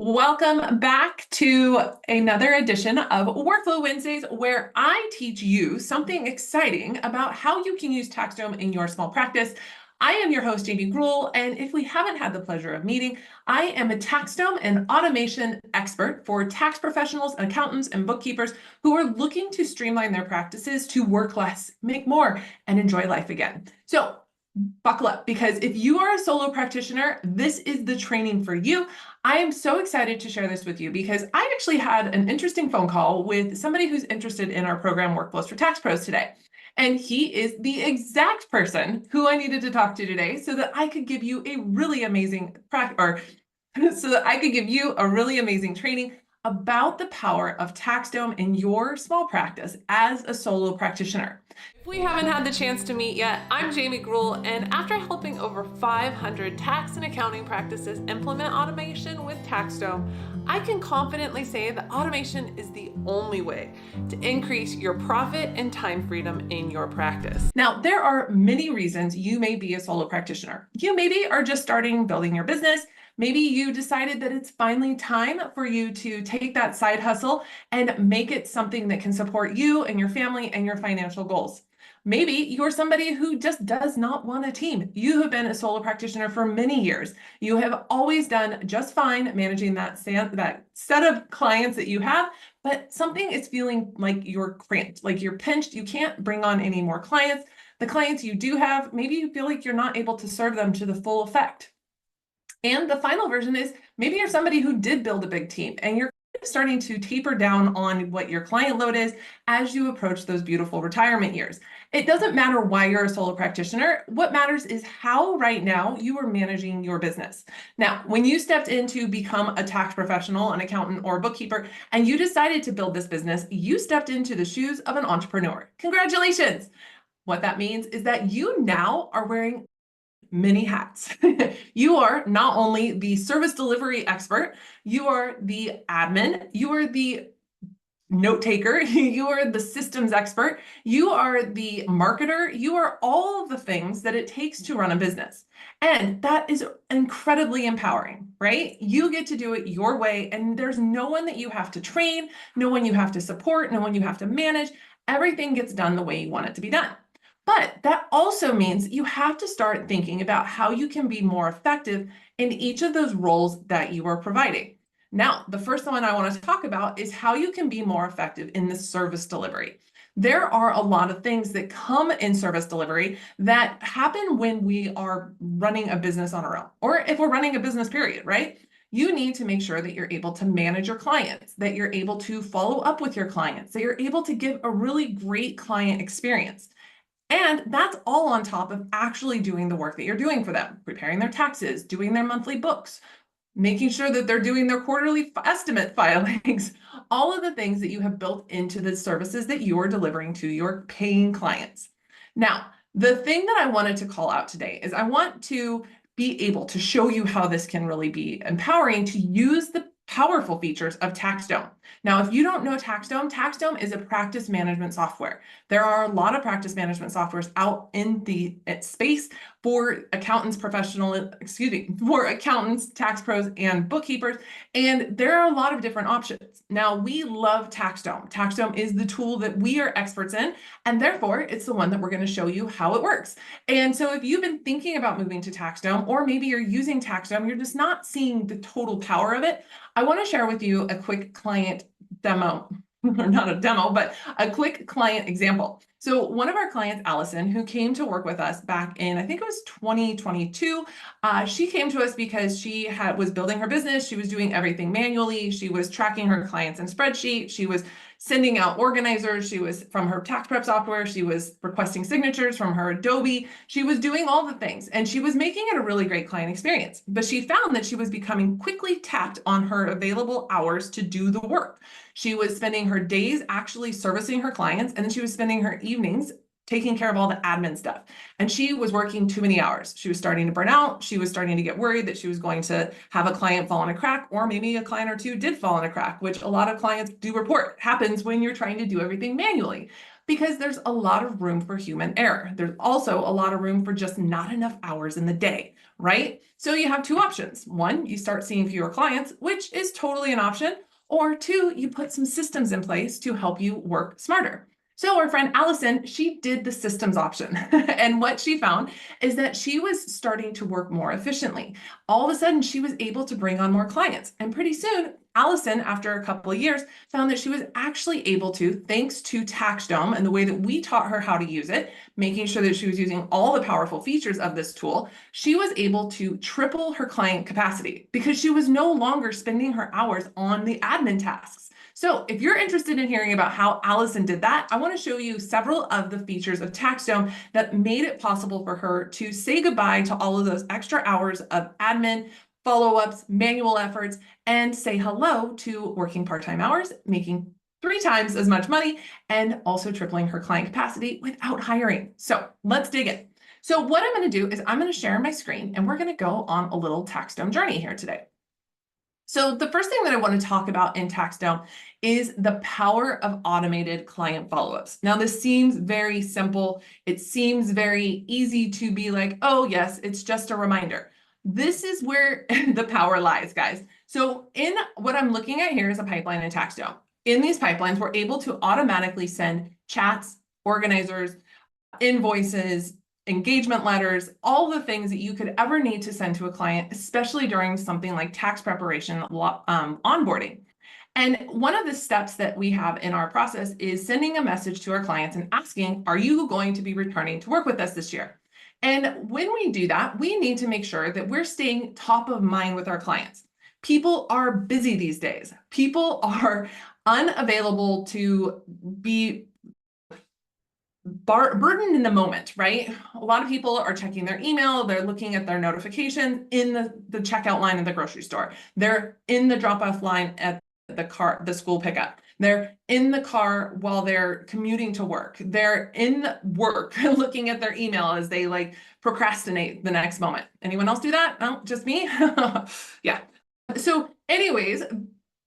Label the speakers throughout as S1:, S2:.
S1: Welcome back to another edition of Workflow Wednesdays, where I teach you something exciting about how you can use TaxDome in your small practice. I am your host, Jamie Gruhl, and if we haven't had the pleasure of meeting, I am a TaxDome and automation expert for tax professionals, accountants, and bookkeepers who are looking to streamline their practices to work less, make more, and enjoy life again. So buckle up, because if you are a solo practitioner, this is the training for you. I am so excited to share this with you because I actually had an interesting phone call with somebody who's interested in our program Workflows for Tax Pros today. And he is the exact person who I needed to talk to today so that I could give you a really amazing training about the power of TaxDome in your small practice as a solo practitioner. If we haven't had the chance to meet yet, I'm Jamie Gruhl, and after helping over 500 tax and accounting practices implement automation with TaxDome, I can confidently say that automation is the only way to increase your profit and time freedom in your practice. Now, there are many reasons you may be a solo practitioner. You maybe are just starting building your business. Maybe you decided that it's finally time for you to take that side hustle and make it something that can support you and your family and your financial goals. Maybe you're somebody who just does not want a team. You have been a solo practitioner for many years. You have always done just fine managing that set of clients that you have, but something is feeling like you're cramped, like you're pinched. You can't bring on any more clients. The clients you do have, maybe you feel like you're not able to serve them to the full effect. And the final version is maybe you're somebody who did build a big team and you're starting to taper down on what your client load is as you approach those beautiful retirement years. It doesn't matter why you're a solo practitioner. What matters is how right now you are managing your business. Now, when you stepped in to become a tax professional, an accountant, or a bookkeeper, and you decided to build this business, you stepped into the shoes of an entrepreneur. Congratulations. What that means is that you now are wearing many hats. You are not only the service delivery expert, you are the admin, you are the note taker, you are the systems expert, you are the marketer, you are all of the things that it takes to run a business. And that is incredibly empowering, right? You get to do it your way, and there's no one that you have to train, no one you have to support, no one you have to manage. Everything gets done the way you want it to be done. But that also means you have to start thinking about how you can be more effective in each of those roles that you are providing. Now, the first one I want to talk about is how you can be more effective in the service delivery. There are a lot of things that come in service delivery that happen when we are running a business on our own, or if we're running a business period, right? You need to make sure that you're able to manage your clients, that you're able to follow up with your clients, that you're able to give a really great client experience. And that's all on top of actually doing the work that you're doing for them, preparing their taxes, doing their monthly books, making sure that they're doing their quarterly estimate filings, all of the things that you have built into the services that you are delivering to your paying clients. Now, the thing that I wanted to call out today is I want to be able to show you how this can really be empowering to use the powerful features of TaxDome. Now, if you don't know TaxDome, TaxDome is a practice management software. There are a lot of practice management softwares out in the space for accountants, for accountants, tax pros, and bookkeepers. And there are a lot of different options. Now, we love TaxDome. TaxDome is the tool that we are experts in, and therefore it's the one that we're going to show you how it works. And so if you've been thinking about moving to TaxDome, or maybe you're using TaxDome, you're just not seeing the total power of it, I want to share with you a quick client demo, or not a demo, but a quick client example. So one of our clients, Allison, who came to work with us back in, I think it was 2022, she came to us because she was building her business. She was doing everything manually. She was tracking her clients in spreadsheet. She was sending out organizers. She was from her tax prep software. She was requesting signatures from her Adobe. She was doing all the things, and she was making it a really great client experience. But she found that she was becoming quickly tapped on her available hours to do the work. She was spending her days actually servicing her clients, and then she was spending her evenings taking care of all the admin stuff. And she was working too many hours. She was starting to burn out. She was starting to get worried that she was going to have a client fall in a crack, or maybe a client or two did fall in a crack, which a lot of clients do report happens when you're trying to do everything manually, because there's a lot of room for human error. There's also a lot of room for just not enough hours in the day. right? So you have two options. One, you start seeing fewer clients, which is totally an option. Or two, you put some systems in place to help you work smarter. So our friend Allison, she did the systems option. And what she found is that she was starting to work more efficiently. All of a sudden, she was able to bring on more clients. And pretty soon, Allison, after a couple of years, found that she was actually able to, thanks to TaxDome and the way that we taught her how to use it, making sure that she was using all the powerful features of this tool, she was able to triple her client capacity because she was no longer spending her hours on the admin tasks. So if you're interested in hearing about how Allison did that, I want to show you several of the features of TaxDome that made it possible for her to say goodbye to all of those extra hours of admin, follow-ups, manual efforts, and say hello to working part-time hours, making 3 times as much money, and also tripling her client capacity without hiring. So let's dig in. So what I'm going to do is I'm going to share my screen and we're going to go on a little TaxDome journey here today. So the first thing that I want to talk about in TaxDome is the power of automated client follow-ups. Now, this seems very simple. It seems very easy to be like, oh, yes, it's just a reminder. This is where the power lies, guys. So in what I'm looking at here is a pipeline in TaxDome. In these pipelines, we're able to automatically send chats, organizers, invoices, engagement letters, all the things that you could ever need to send to a client, especially during something like tax preparation, onboarding. And one of the steps that we have in our process is sending a message to our clients and asking, are you going to be returning to work with us this year? And when we do that, we need to make sure that we're staying top of mind with our clients. People are busy these days. People are unavailable to be burdened in the moment, right? A lot of people are checking their email, they're looking at their notifications in the checkout line at the grocery store. They're in the drop-off line at the school pickup. They're in the car while they're commuting to work. They're in work looking at their email as they like procrastinate the next moment. Anyone else do that? No, just me? Yeah. So anyways,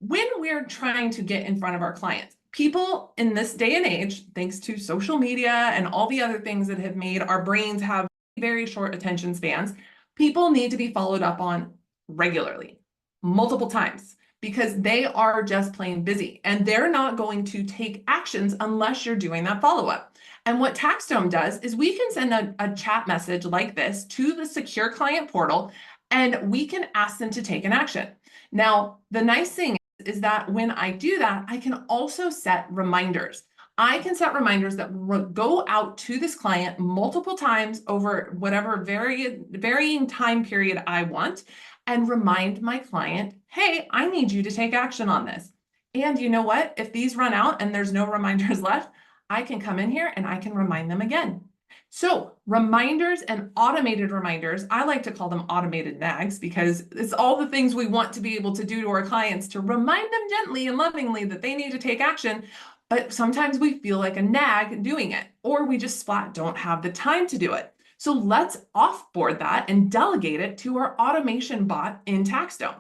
S1: when we're trying to get in front of our clients, people in this day and age, thanks to social media and all the other things that have made our brains have very short attention spans, people need to be followed up on regularly, multiple times, because they are just plain busy and they're not going to take actions unless you're doing that follow-up. And what TaxDome does is we can send a chat message like this to the secure client portal and we can ask them to take an action. Now, the nice thing is that when I do that, I can also set reminders. I can set reminders that go out to this client multiple times over whatever varying time period I want and remind my client, hey, I need you to take action on this. And you know what? If these run out and there's no reminders left, I can come in here and I can remind them again. So reminders and automated reminders, I like to call them automated nags because it's all the things we want to be able to do to our clients to remind them gently and lovingly that they need to take action. But sometimes we feel like a nag doing it, or we just flat don't have the time to do it. So let's offboard that and delegate it to our automation bot in TaxDome.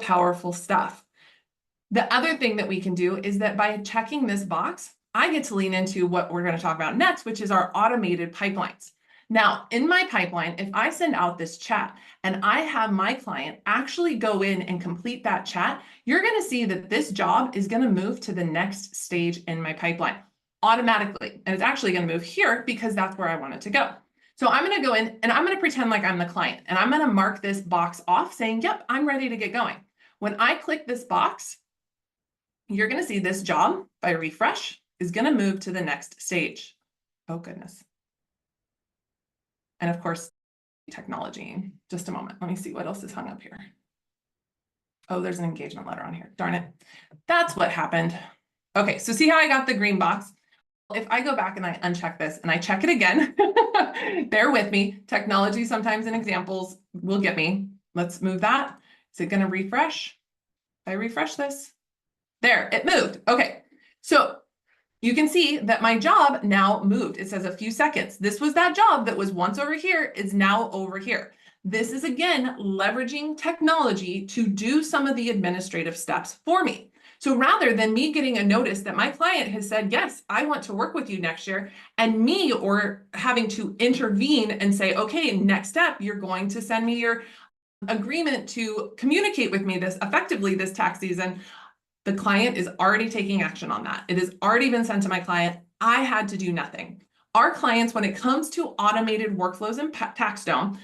S1: Powerful stuff. The other thing that we can do is that by checking this box, I get to lean into what we're going to talk about next, which is our automated pipelines. Now, in my pipeline, if I send out this chat and I have my client actually go in and complete that chat, you're going to see that this job is going to move to the next stage in my pipeline automatically. And it's actually going to move here because that's where I want it to go. So I'm going to go in and I'm going to pretend like I'm the client and I'm going to mark this box off saying, yep, I'm ready to get going. When I click this box, you're going to see this job by refresh is going to move to the next stage. Oh, goodness. And of course, technology. Just a moment. Let me see what else is hung up here. Oh, there's an engagement letter on here. Darn it. That's what happened. Okay, so see how I got the green box? If I go back and I uncheck this and I check it again, bear with me. Technology sometimes in examples will get me. Let's move that. Is it going to refresh? If I refresh this, there, it moved. Okay, so you can see that my job now moved. It says a few seconds. This was that job that was once over here is now over here. This is again leveraging technology to do some of the administrative steps for me. So rather than me getting a notice that my client has said, yes, I want to work with you next year, and me or having to intervene and say, okay, next step, you're going to send me your agreement to communicate with me this effectively this tax season, the client is already taking action on that. It has already been sent to my client. I had to do nothing. Our clients, when it comes to automated workflows in TaxDome,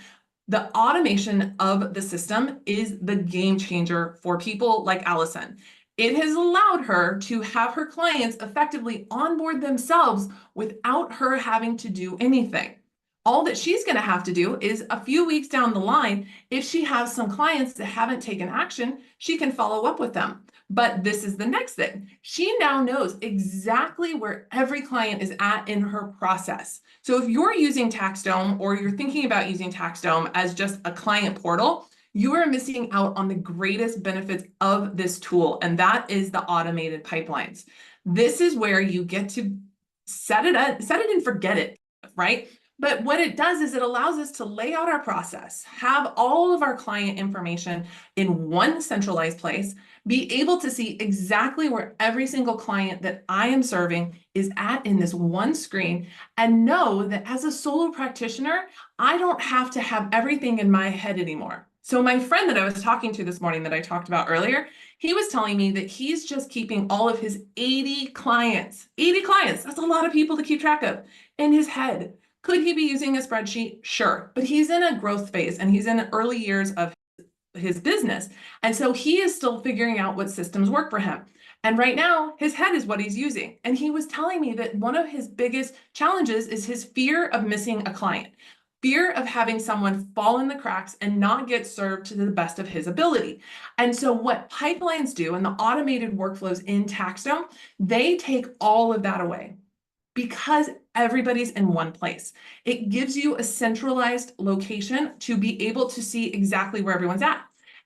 S1: the automation of the system is the game changer for people like Allison. It has allowed her to have her clients effectively onboard themselves without her having to do anything. All that she's going to have to do is a few weeks down the line, if she has some clients that haven't taken action, she can follow up with them. But this is the next thing. She now knows exactly where every client is at in her process. So if you're using TaxDome or you're thinking about using TaxDome as just a client portal, you are missing out on the greatest benefits of this tool, and that is the automated pipelines. This is where you get to set it and forget it, right? But what it does is it allows us to lay out our process, have all of our client information in one centralized place, be able to see exactly where every single client that I am serving is at in this one screen, and know that as a solo practitioner, I don't have to have everything in my head anymore. So my friend that I was talking to this morning that I talked about earlier, he was telling me that he's just keeping all of his 80 clients, that's a lot of people to keep track of, in his head. Could he be using a spreadsheet? Sure, but he's in a growth phase and he's in the early years of his business. And so he is still figuring out what systems work for him. And right now, his head is what he's using. And he was telling me that one of his biggest challenges is his fear of missing a client, fear of having someone fall in the cracks and not get served to the best of his ability. And so what pipelines do and the automated workflows in TaxDome, they take all of that away, because everybody's in one place. It gives you a centralized location to be able to see exactly where everyone's at.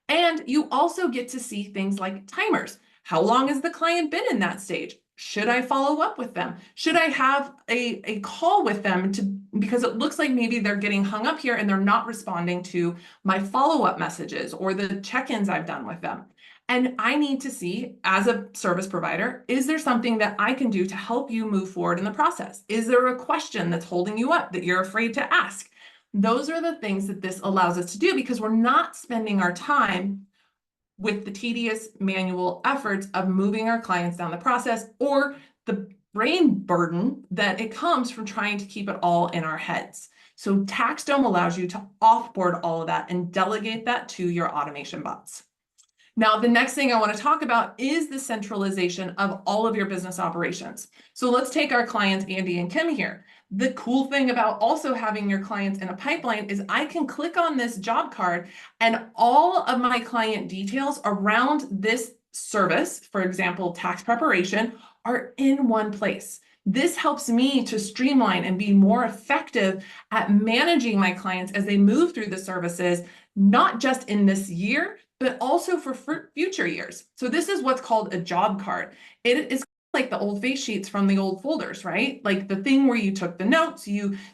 S1: And you also get to see things like timers. How long has the client been in that stage? Should I follow up with them? Should I have a call with them because it looks like maybe they're getting hung up here and they're not responding to my follow-up messages or the check-ins I've done with them. And I need to see, as a service provider, is there something that I can do to help you move forward in the process? Is there a question that's holding you up that you're afraid to ask? Those are the things that this allows us to do, because we're not spending our time with the tedious manual efforts of moving our clients down the process, or the brain burden that it comes from trying to keep it all in our heads. So TaxDome allows you to offboard all of that and delegate that to your automation bots. Now, the next thing I want to talk about is the centralization of all of your business operations. So let's take our clients, Andy and Kim here. The cool thing about also having your clients in a pipeline is I can click on this job card and all of my client details around this service, for example, tax preparation, are in one place. This helps me to streamline and be more effective at managing my clients as they move through the services, not just in this year, but also for future years. So this is what's called a job card. It is like the old face sheets from the old folders, right? Like the thing where you took the notes,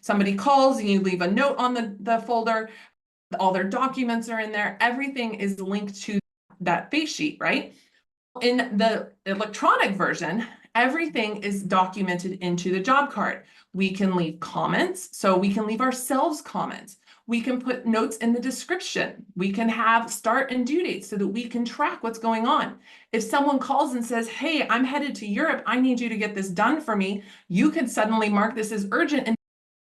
S1: somebody calls and you leave a note on the folder, all their documents are in there, everything is linked to that face sheet, right? In the electronic version, everything is documented into the job card. We can leave comments, so we can leave ourselves comments. We can put notes in the description. We can have start and due dates so that we can track what's going on. If someone calls and says, hey, I'm headed to Europe, I need you to get this done for me, you could suddenly mark this as urgent and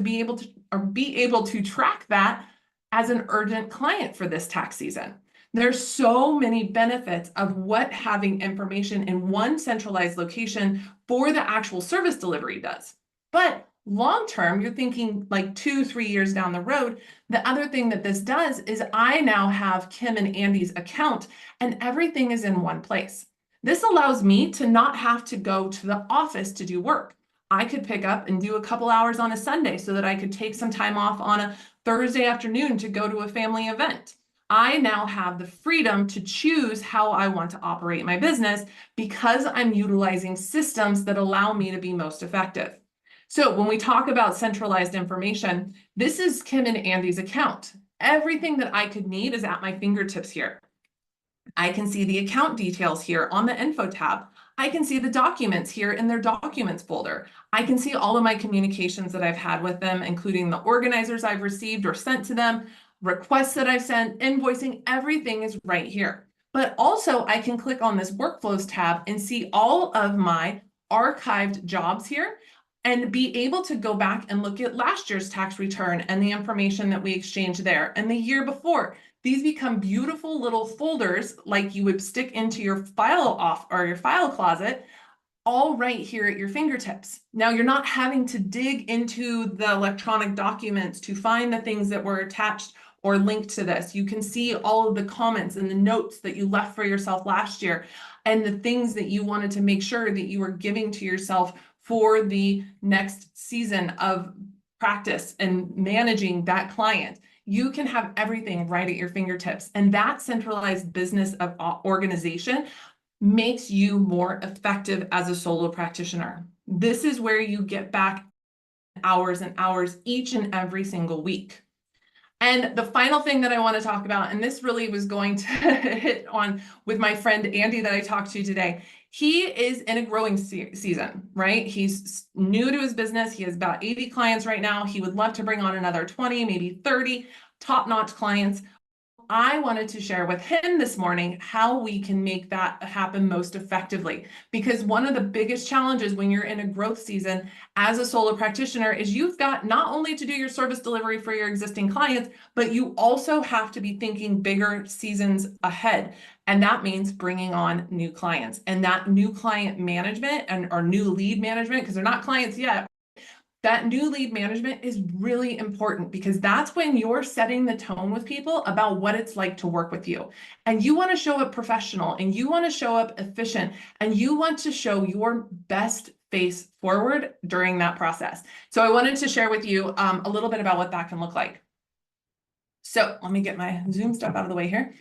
S1: be able to track that as an urgent client for this tax season. There's so many benefits of what having information in one centralized location for the actual service delivery does. But long term, you're thinking like 2-3 years down the road, the other thing that this does is I now have Kim and Andy's account and everything is in one place. This allows me to not have to go to the office to do work. I could pick up and do a couple hours on a Sunday so that I could take some time off on a Thursday afternoon to go to a family event. I now have the freedom to choose how I want to operate my business because I'm utilizing systems that allow me to be most effective. So when we talk about centralized information, this is Kim and Andy's account. Everything that I could need is at my fingertips here. I can see the account details here on the info tab. I can see the documents here in their documents folder. I can see all of my communications that I've had with them, including the organizers I've received or sent to them, requests that I've sent, invoicing, everything is right here. But also I can click on this workflows tab and see all of my archived jobs here and be able to go back and look at last year's tax return and the information that we exchanged there and the year before. These become beautiful little folders like you would stick into your file off or your file closet, all right here at your fingertips. Now you're not having to dig into the electronic documents to find the things that were attached or linked to this. You can see all of the comments and the notes that you left for yourself last year and the things that you wanted to make sure that you were giving to yourself for the next season of practice and managing that client. You can have everything right at your fingertips. And that centralized business of organization makes you more effective as a solo practitioner. This is where you get back hours and hours each and every single week. And the final thing that I want to talk about, and this really was going to hit on with my friend Andy that I talked to today. He is in a growing season, right? He's new to his business. He has about 80 clients right now. He would love to bring on another 20, maybe 30 top-notch clients. I wanted to share with him this morning how we can make that happen most effectively. Because one of the biggest challenges when you're in a growth season as a solo practitioner is you've got not only to do your service delivery for your existing clients, but you also have to be thinking bigger seasons ahead. And that means bringing on new clients. And that new client management or new lead management, because they're not clients yet, that new lead management is really important because that's when you're setting the tone with people about what it's like to work with you. And you want to show up professional and you want to show up efficient and you want to show your best face forward during that process. So I wanted to share with you a little bit about what that can look like. So let me get my Zoom stuff out of the way here.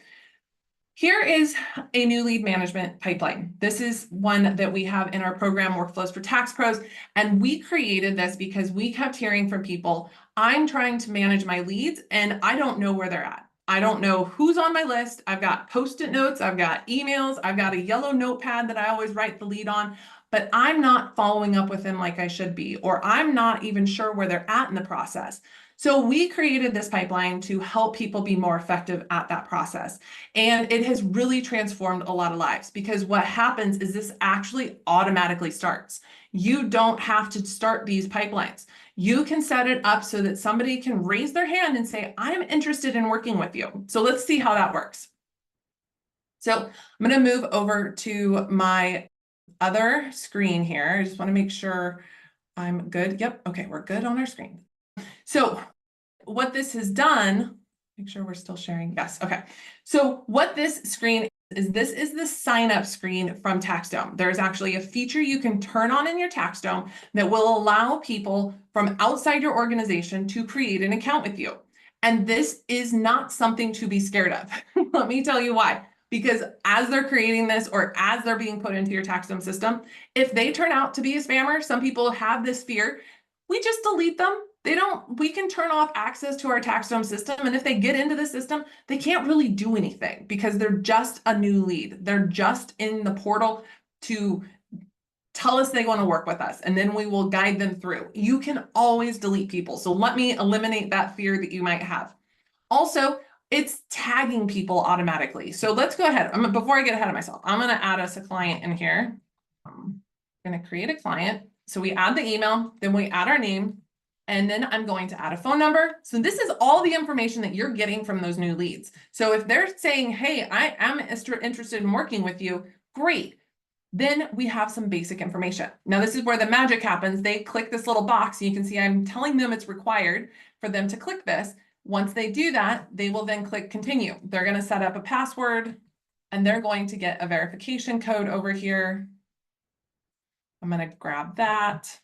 S1: Here is a new lead management pipeline. This is one that we have in our program, Workflows for Tax Pros. And we created this because we kept hearing from people, I'm trying to manage my leads and I don't know where they're at. I don't know who's on my list. I've got Post-it notes, I've got emails, I've got a yellow notepad that I always write the lead on, but I'm not following up with them like I should be, or I'm not even sure where they're at in the process. So we created this pipeline to help people be more effective at that process. And it has really transformed a lot of lives because what happens is this actually automatically starts. You don't have to start these pipelines. You can set it up so that somebody can raise their hand and say, I'm interested in working with you. So let's see how that works. So I'm going to move over to my other screen here. I just want to make sure I'm good. Yep. Okay, we're good on our screen. So what this has done, make sure we're still sharing. Yes. Okay. So what this screen is, this is the sign up screen from TaxDome. There's actually a feature you can turn on in your TaxDome that will allow people from outside your organization to create an account with you. And this is not something to be scared of. Let me tell you why. Because as they're creating this or as they're being put into your TaxDome system, if they turn out to be a spammer, some people have this fear, we just delete them. We can turn off access to our TaxDome system. And if they get into the system, they can't really do anything because they're just a new lead. They're just in the portal to tell us they want to work with us, and then we will guide them through. You can always delete people. So let me eliminate that fear that you might have. Also, it's tagging people automatically. So let's go ahead. Before I get ahead of myself, I'm going to add us a client in here. I'm going to create a client. So we add the email, then we add our name, and then I'm going to add a phone number. So this is all the information that you're getting from those new leads. So if they're saying, hey, I am interested in working with you, great. Then we have some basic information. Now this is where the magic happens. They click this little box. And you can see I'm telling them it's required for them to click this. Once they do that, they will then click continue. They're going to set up a password and they're going to get a verification code over here. I'm going to grab that.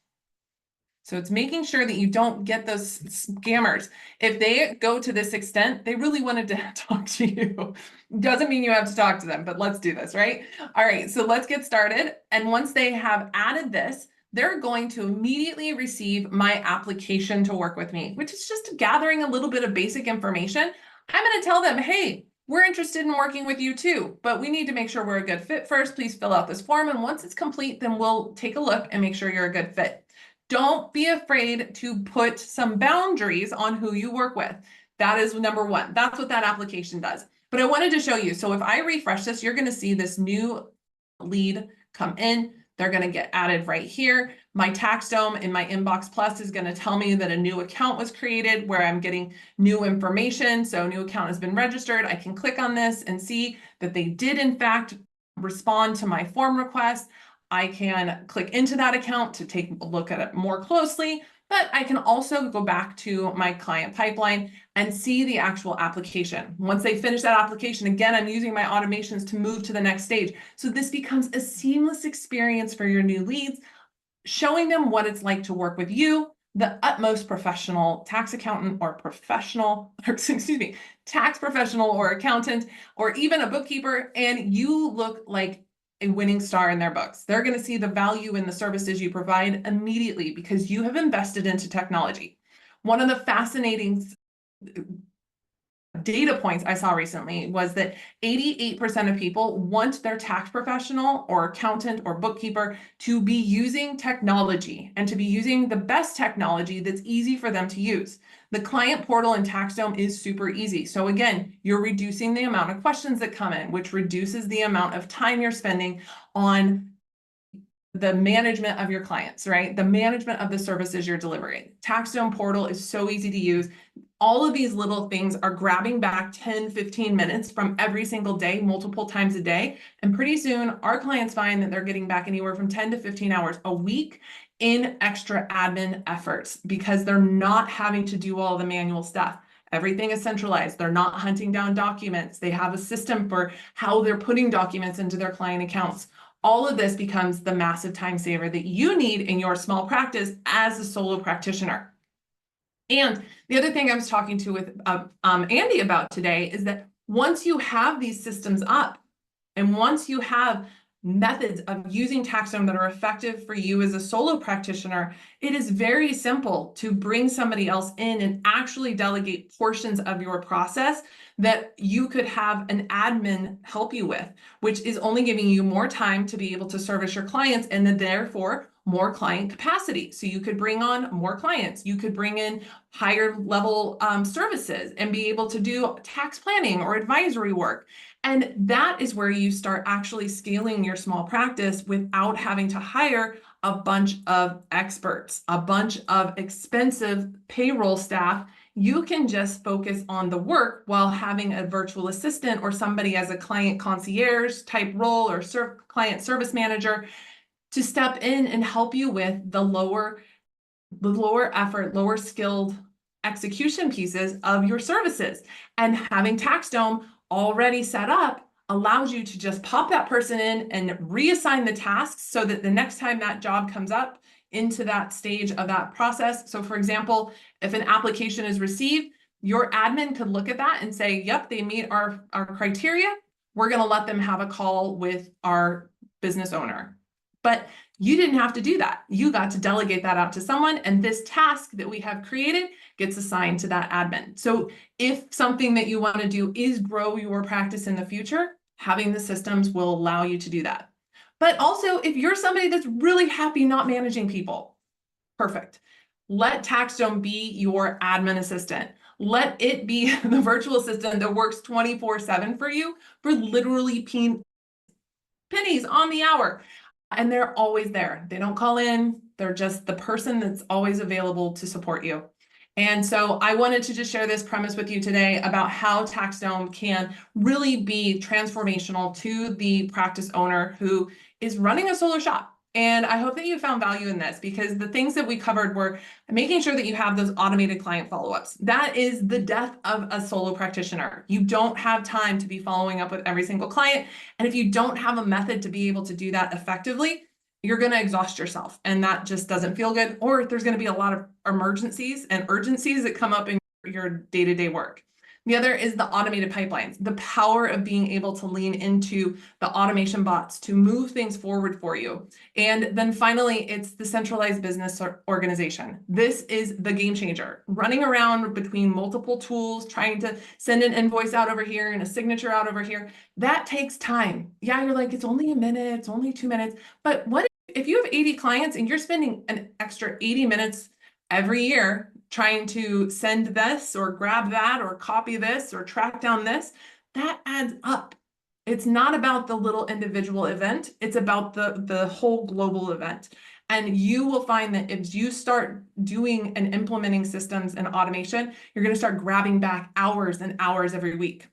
S1: So it's making sure that you don't get those scammers. If they go to this extent, they really wanted to talk to you. Doesn't mean you have to talk to them, but let's do this, right? All right, so let's get started. And once they have added this, they're going to immediately receive my application to work with me, which is just gathering a little bit of basic information. I'm going to tell them, hey, We're interested in working with you too, but we need to make sure we're a good fit first. Please fill out this form. And once it's complete, then we'll take a look and make sure you're a good fit. Don't be afraid to put some boundaries on who you work with. That is number one. That's what that application does. But I wanted to show you. So if I refresh this, you're going to see this new lead come in. They're going to get added right here. My TaxDome in my inbox plus is going to tell me that a new account was created where I'm getting new information. So a new account has been registered. I can click on this and see that they did in fact respond to my form request. I can click into that account to take a look at it more closely, but I can also go back to my client pipeline and see the actual application. Once they finish that application, again, I'm using my automations to move to the next stage. So this becomes a seamless experience for your new leads, showing them what it's like to work with you, the utmost professional tax accountant or professional, or excuse me, tax professional or accountant, or even a bookkeeper, and you look like a winning star in their books. They're going to see the value in the services you provide immediately because you have invested into technology. One of the fascinating data points I saw recently was that 88% of people want their tax professional or accountant or bookkeeper to be using technology and to be using the best technology that's easy for them to use. The client portal in TaxDome is super easy. So again, you're reducing the amount of questions that come in, which reduces the amount of time you're spending on the management of your clients, right? The management of the services you're delivering. TaxDome portal is so easy to use. All of these little things are grabbing back 10, 15 minutes from every single day, multiple times a day. And pretty soon our clients find that they're getting back anywhere from 10 to 15 hours a week in extra admin efforts because they're not having to do all the manual stuff. Everything is centralized. They're not hunting down documents. They have a system for how they're putting documents into their client accounts. All of this becomes the massive time saver that you need in your small practice as a solo practitioner. And the other thing I was talking to with Andy about today is that once you have these systems up and once you have methods of using TaxDome that are effective for you as a solo practitioner, it is very simple to bring somebody else in and actually delegate portions of your process that you could have an admin help you with, which is only giving you more time to be able to service your clients and then therefore more client capacity. So you could bring on more clients. You could bring in higher level services and be able to do tax planning or advisory work. And that is where you start actually scaling your small practice without having to hire a bunch of experts, a bunch of expensive payroll staff. You can just focus on the work while having a virtual assistant or somebody as a client concierge type role or client service manager to step in and help you with the lower effort, lower skilled execution pieces of your services. And having TaxDome already set up allows you to just pop that person in and reassign the tasks so that the next time that job comes up into that stage of that process. So for example, if an application is received, your admin could look at that and say, yep, they meet our criteria. We're going to let them have a call with our business owner. But you didn't have to do that. You got to delegate that out to someone, and this task that we have created gets assigned to that admin. So if something that you want to do is grow your practice in the future, having the systems will allow you to do that. But also, if you're somebody that's really happy not managing people, perfect. Let TaxDome be your admin assistant. Let it be the virtual assistant that works 24/7 for you for literally pennies on the hour. And they're always there. They don't call in. They're just the person that's always available to support you. And so I wanted to just share this premise with you today about how TaxDome can really be transformational to the practice owner who is running a solo shop. And I hope that you found value in this because the things that we covered were making sure that you have those automated client follow-ups. That is the death of a solo practitioner. You don't have time to be following up with every single client. And if you don't have a method to be able to do that effectively, you're going to exhaust yourself. And that just doesn't feel good. Or there's going to be a lot of emergencies and urgencies that come up in your day-to-day work. The other is the automated pipelines, the power of being able to lean into the automation bots to move things forward for you. And then finally, it's the centralized business organization. This is the game changer. Running around between multiple tools, trying to send an invoice out over here and a signature out over here, that takes time. Yeah, you're like, it's only a minute, it's only 2 minutes. But what if you have 80 clients and you're spending an extra 80 minutes every year trying to send this or grab that or copy this or track down this? That adds up. It's not about the little individual event. It's about the whole global event. And you will find that if you start doing and implementing systems and automation, you're going to start grabbing back hours and hours every week.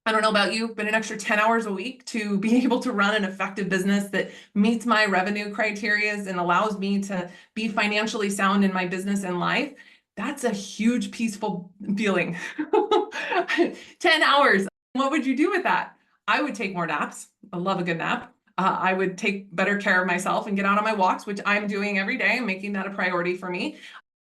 S1: I don't know about you, but an extra 10 hours a week to be able to run an effective business that meets my revenue criteria and allows me to be financially sound in my business and life, that's a huge peaceful feeling. 10 hours. What would you do with that? I would take more naps. I love a good nap. I would take better care of myself and get out on my walks, which I'm doing every day and making that a priority for me.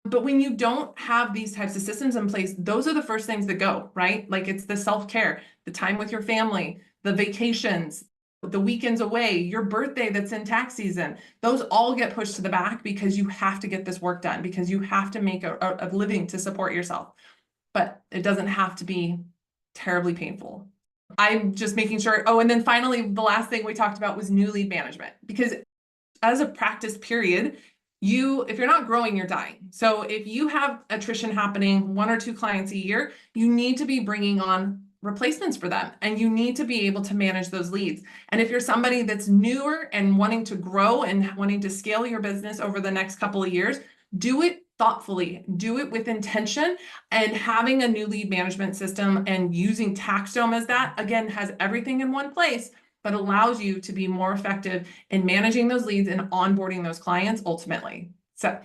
S1: But when you don't have these types of systems in place, those are the first things that go, right? Like it's the self-care, the time with your family, the vacations, the weekends away, your birthday that's in tax season. Those all get pushed to the back because you have to get this work done, because you have to make a living to support yourself. But it doesn't have to be terribly painful. I'm just making sure. Oh, and then finally, the last thing we talked about was new lead management, because as a practice period, if you're not growing, you're dying. So if you have attrition happening 1 or 2 clients a year, you need to be bringing on replacements for them, and you need to be able to manage those leads. And if you're somebody that's newer and wanting to grow and wanting to scale your business over the next couple of years, do it thoughtfully, do it with intention, and having a new lead management system and using TaxDome as that, again, has everything in one place, but allows you to be more effective in managing those leads and onboarding those clients ultimately. So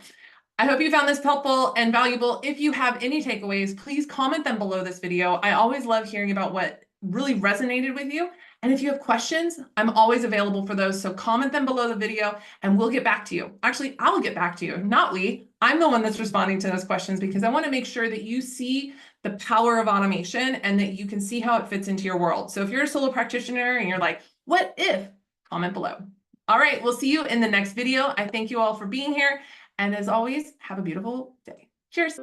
S1: I hope you found this helpful and valuable. If you have any takeaways, please comment them below this video. I always love hearing about what really resonated with you. And if you have questions, I'm always available for those. So comment them below the video and we'll get back to you. Actually, I'll get back to you, not we. I'm the one that's responding to those questions because I want to make sure that you see the power of automation and that you can see how it fits into your world. So if you're a solo practitioner and you're like, what if? Comment below. All right, we'll see you in the next video. I thank you all for being here. And as always, have a beautiful day. Cheers.